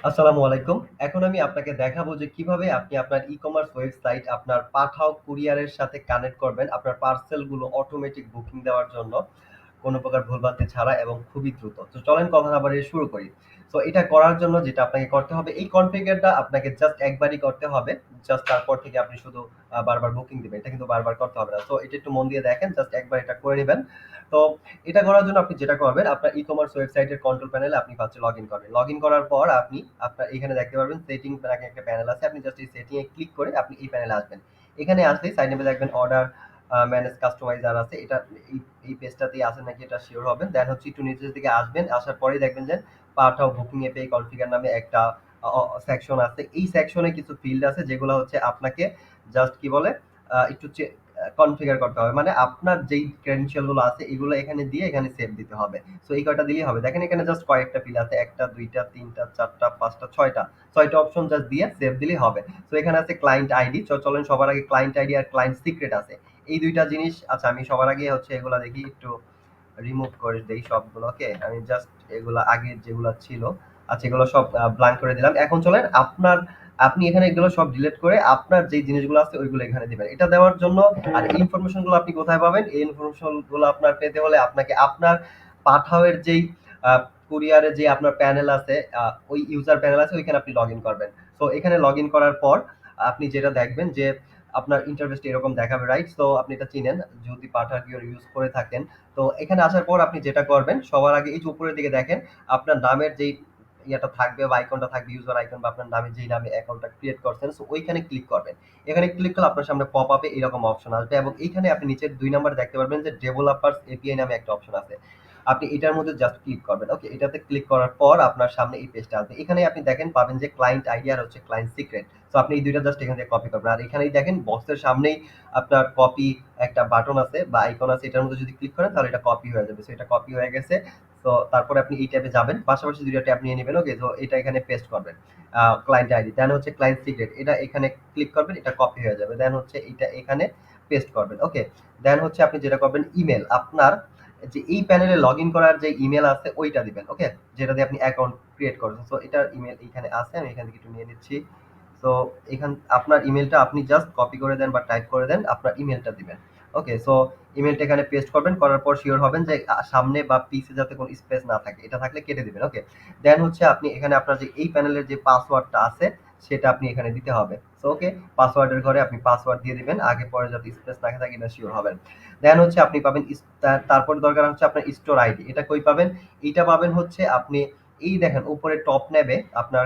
আসসালামু আলাইকুম। এখন আমি আপনাকে দেখাবো যে কিভাবে আপনি আপনার ই-কমার্স ওয়েবসাইট আপনার পাঠাও কুরিয়ারের সাথে কানেক্ট করবেন আপনার পার্সেলগুলো অটোমেটিক বুকিং দেওয়ার জন্য কোনো প্রকার ভুলভ্রান্তি ছাড়া এবং খুবই দ্রুত। তো চলেন কথা না বাড়িয়ে শুরু করি। তো এটা করার জন্য যেটা আপনাকে করতে হবে এই কনফিগারটা আপনাকে জাস্ট একবারই করতে হবে। জাস্ট তারপর থেকে আপনি শুধু বারবার বুকিং দিবেন। এটা কিন্তু বারবার করতে হবে না। তো এটা একটু মন দিয়ে দেখেন জাস্ট একবার এটা করে নিবেন। তো এটা করার জন্য আপনি যেটা করবেন আপনার ই-কমার্স ওয়েবসাইটের কন্ট্রোল প্যানেলে আপনি ফার্স্টে লগইন করবেন। লগইন করার পর আপনি আপনার এখানে দেখতে পারবেন সেটিং নামে একটা প্যানেল আছে। আপনি জাস্ট এই সেটিং এ ক্লিক করে আপনি এই প্যানেলে আসবেন। এখানে আসলেই সাইড এ দেখবেন অর্ডার ম্যানেজ কাস্টমাইজার আছে। এটা এই পেজটাতেই আছে নাকি এটা সিওর হবেন। দেন হচ্ছে একটু নিচের দিকে আসবেন। আসার পরেই দেখবেন যে পাঠাও বুকিং এপি কনফিগার নামে একটা সেকশন আছে। এই সেকশনে কিছু ফিল্ড আছে যেগুলো হচ্ছে আপনাকে জাস্ট কি বলে একটু কনফিগার করতে হবে। মানে আপনার যেই ক্রেডেনশিয়াল গুলো আছে এগুলো এখানে দিয়ে এখানে সেভ দিতে হবে। সো এই কয়টা দিলেই হবে। দেখেন এখানে জাস্ট কয়েকটা ফিল আছে। ১ টা ২ টা ৩ টা ৪ টা ৫ টা ৬ টা। ৬ টা অপশন জাস্ট দিয়ে সেভ দিলেই হবে। সো এখানে আছে ক্লায়েন্ট আইডি। চলেন সবার আগে ক্লায়েন্ট আইডি আর ক্লায়েন্ট সিক্রেট আছে। এই ২ টা জিনিস আচ্ছা আমি সবার আগে হচ্ছে এগুলা দেখি একটু রিমুভ করে দেই সবগুলোকে। আমি জাস্ট এগুলা আগে যেগুলা ছিল আচ্ছা এগুলো সব ব্ল্যাঙ্ক করে দিলাম। এখন চলেন আপনি এখানে এগুলো সব ডিলিট করে আপনার যে জিনিসগুলো আছে ওইগুলো এখানে দিবেন। এটা দেওয়ার জন্য আর ইনফরমেশন গুলো আপনি কোথায় পাবেন? এই ইনফরমেশন গুলো আপনার পেতে হলে আপনাকে আপনার পাঠাওয়ের যেই কুরিয়ারে যে আপনার প্যানেল আছে ওই ইউজার প্যানেল আছে ওইখানে আপনি লগইন করবেন। সো এখানে লগইন করার পর আপনি যেটা দেখবেন যে আপনার ইন্টারফেসটা এরকম দেখাবে রাইট? সো আপনি এটা চিনেন যদি পাঠাকিওর ইউজ করে থাকেন। তো এখানে আসার পর আপনি যেটা করবেন সবার আগে এই যে উপরের দিকে দেখেন আপনার নামের যেই ইয়েটা থাকবে বা আইকনটা থাকবে ইউজার আইকন বা আপনার নামে যেই নামে অ্যাকাউন্টটা ক্রিয়েট করছেন সো ওইখানে ক্লিক করবেন। এখানে ক্লিক করলে আপনার সামনে পপ আপে এরকম অপশন আসবে এবং এইখানে আপনি নিচের ২ নাম্বারে দেখতে পারবেন যে ডেভেলপারস এপিআই নামে একটা অপশন আছে। আপনি এটার মধ্যে জাস্ট ক্লিক করবেন। ওকে? এটাতে ক্লিক করার পর আপনার সামনে এই পেজটা আসবে। এখানে আপনি দেখেন পাবেন যে ক্লায়েন্ট আইডি আর হচ্ছে ক্লায়েন্ট সিক্রেট। সো আপনি এই ২ টা জাস্ট এখান থেকে কপি করবেন। আর এখানেই দেখেন বক্সের সামনেই আপনার কপি একটা বাটন আছে বা আইকন আছে এটার মধ্যে যদি ক্লিক করেন তাহলে এটা কপি হয়ে যাবে। সো এটা কপি হয়ে গেছে। তো তারপরে আপনি এই ট্যাবে যাবেন। পাশাপাশি ২ টা ট্যাব নিয়ে নিবেন। ওকে? তো এটা এখানে পেস্ট করবেন। Client ID. দেন হচ্ছে ক্লায়েন্ট সিক্রেট। এটা এখানে ক্লিক করবেন। এটা কপি হয়ে যাবে। দেন হচ্ছে এটা এখানে পেস্ট করবেন। ওকে? দেন হচ্ছে আপনি যেটা করবেন ইমেইল। আপনার যে এই প্যানেলে লগইন করার যে ইমেইল আছে ওইটা দিবেন। ওকে? যেটা দিয়ে আপনি অ্যাকাউন্ট ক্রিয়েট করেছেন। সো এটার ইমেইল এখানে আছে। আমি এখান থেকে একটু নিয়ে নিচ্ছি। সো আপনার ইমেইলটা আপনি জাস্ট কপি করে দেন বা টাইপ করে দেন। আপনার ইমেইলটা দিবেন। ওকে? সো ইমেইলটা এখানে পেস্ট করবেন। করার পর সিওর হবেন যে সামনে বা পিছে যাতে কোনো স্পেস না থাকে। এটা থাকলে কেটে দিবেন। ওকে? দেন হচ্ছে আপনি এখানে আপনার যে এই প্যানেলের যে পাসওয়ার্ডটা আছে সেটা আপনি এখানে দিতে হবে। So okay? পাসওয়ার্ডের ঘরে আপনি পাসওয়ার্ড দিয়ে দিবেন। আগে পরে যাতে স্পেস না থাকে এটা সিওর হবেন। দেন হচ্ছে আপনি পাবেন তারপরে দরকার হচ্ছে আপনার স্টোর আইডি। এটা কই পাবেন? এইটা পাবেন হচ্ছে আপনি এই দেখেন উপরে টপ ন্যাবে আপনার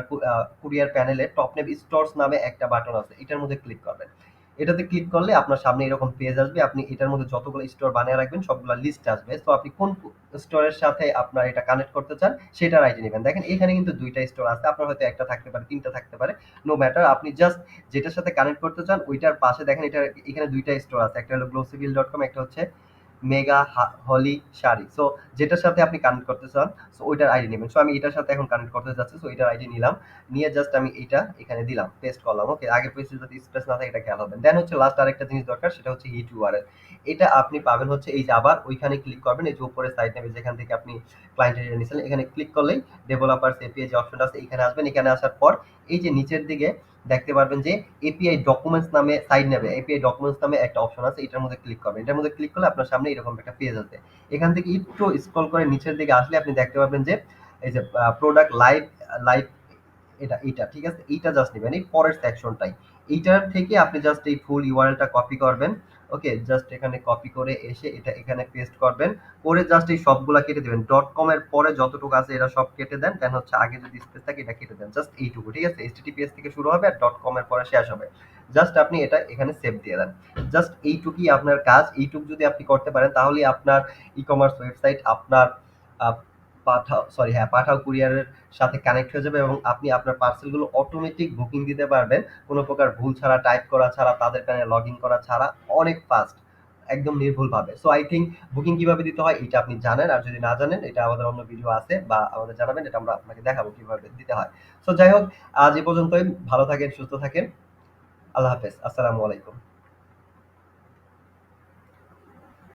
কুরিয়ার প্যানেলে টপ ন্যাব স্টোরস নামে একটা বাটন আছে। এটার মধ্যে ক্লিক করবেন। এটাতে ক্লিক করলে আপনার সামনে এরকম পেজ আসবে। আপনি এটার মধ্যে যতগুলো স্টোর বানায় রাখবেন সবগুলা লিস্ট আসবে। তো আপনি কোন স্টোরের সাথে আপনার এটা কানেক্ট করতে চান সেটার আইডি নিবেন। দেখেন এখানে কিন্তু ২ টা স্টোর আছে। আপনার হয়তো ১ টা থাকতে পারে, ৩ টা থাকতে পারে। নো ম্যাটার আপনি জাস্ট যেটার সাথে কানেক্ট করতে চান ওইটার পাশে দেখেন এখানে ২ টা স্টোর আছে। একটা হলো glossiville.com একটা হচ্ছে মেগা হলি শাড়ি। সো যেটার সাথে আপনি কানেক্ট করতে চান সো ওইটার আইডি নিবেন। সো আমি এটার সাথে এখন কানেক্ট করতে যাচ্ছি। সো এটার আইডি নিলাম। নিয়ে জাস্ট আমি এইটা এখানে দিলাম। পেস্ট করলাম। ওকে? আগের পেজে যদি স্পেস না থাকে এটা খেয়াল হবে। দেন হচ্ছে লাস্ট আরেকটা জিনিস দরকার সেটা হচ্ছে হিট ইউআরএল। এটা আপনি পাবেন হচ্ছে এই যে আবার ওইখানে ক্লিক করবেন। এই যে উপরে সাইড নেবে যেখান থেকে আপনি ক্লায়েন্ট আইডি নিয়েছিলেন এখানে ক্লিক করলেই ডেভেলপারস এপিআই যে অপশনটা আছে এখানে আসবেন। এখানে আসার পর এই যে নিচের দিকে দেখতে পারবেন যে এপিআই ডকুমেন্টস নামে সাইড নেবে এপিআই ডকুমেন্টস নামে একটা অপশন আছে এটার মধ্যে ক্লিক করবেন। এটার মধ্যে ক্লিক করলে আপনার সামনে এরকম একটা পেজ আসবে। এখান থেকে একটু স্ক্রল করে নিচের দিকে আসলে আপনি দেখতে পাবেন যে এই যে প্রোডাক্ট লাইভ লাইভ এটা ঠিক আছে? এইটা জাস্ট নিবেন এই পরের সেকশনটাই। এইটার থেকে আপনি জাস্ট এই ফুল ইউআরএলটা কপি করবেন। ওকে? জাস্ট এখানে কপি করে এসে এটা এখানে পেস্ট করবেন। করে জাস্ট এই সবগুলা কেটে দিবেন। ডট কম এর পরে যতটুকু আছে এরা সব কেটে দেন। দেন হচ্ছে আগে যদি স্পেস থাকে এটা কেটে দেন। জাস্ট এইটুকু। ঠিক আছে? https থেকে শুরু হবে আর ডট কম এর পরে শেষ হবে। জাস্ট আপনি এটা এখানে সেভ দিয়ে দেন। জাস্ট এইটুকুই আপনার কাজ। এইটুকু যদি আপনি করতে পারেন তাহলেই আপনার ই-কমার্স ওয়েবসাইট আপনার আ পাঠাও কুরিয়ারের সাথে কানেক্ট হয়ে যাবে এবং আপনি আপনার পার্সেলগুলো অটোমেটিক বুকিং দিতে পারবেন। কোন প্রকার ভুল ছাড়া, টাইপ করা ছাড়া, তাদের প্যানেলে লগইন করা ছাড়া অনেক ফাস্ট। একদম নির্ভুলভাবে। সো আই থিংক বুকিং কিভাবে দিতে হয় এটা আপনি জানেন। আর যদি না জানেন এটা আমাদের অন্য ভিডিও আছে বা আমাদের জানাবেন এটা আমরা আপনাকে দেখাবো কিভাবে দিতে হয়। সো যাই হোক আজ এ পর্যন্তই। ভালো থাকেন, সুস্থ থাকেন। আল্লাহ হাফেজ। আসসালামু আলাইকুম।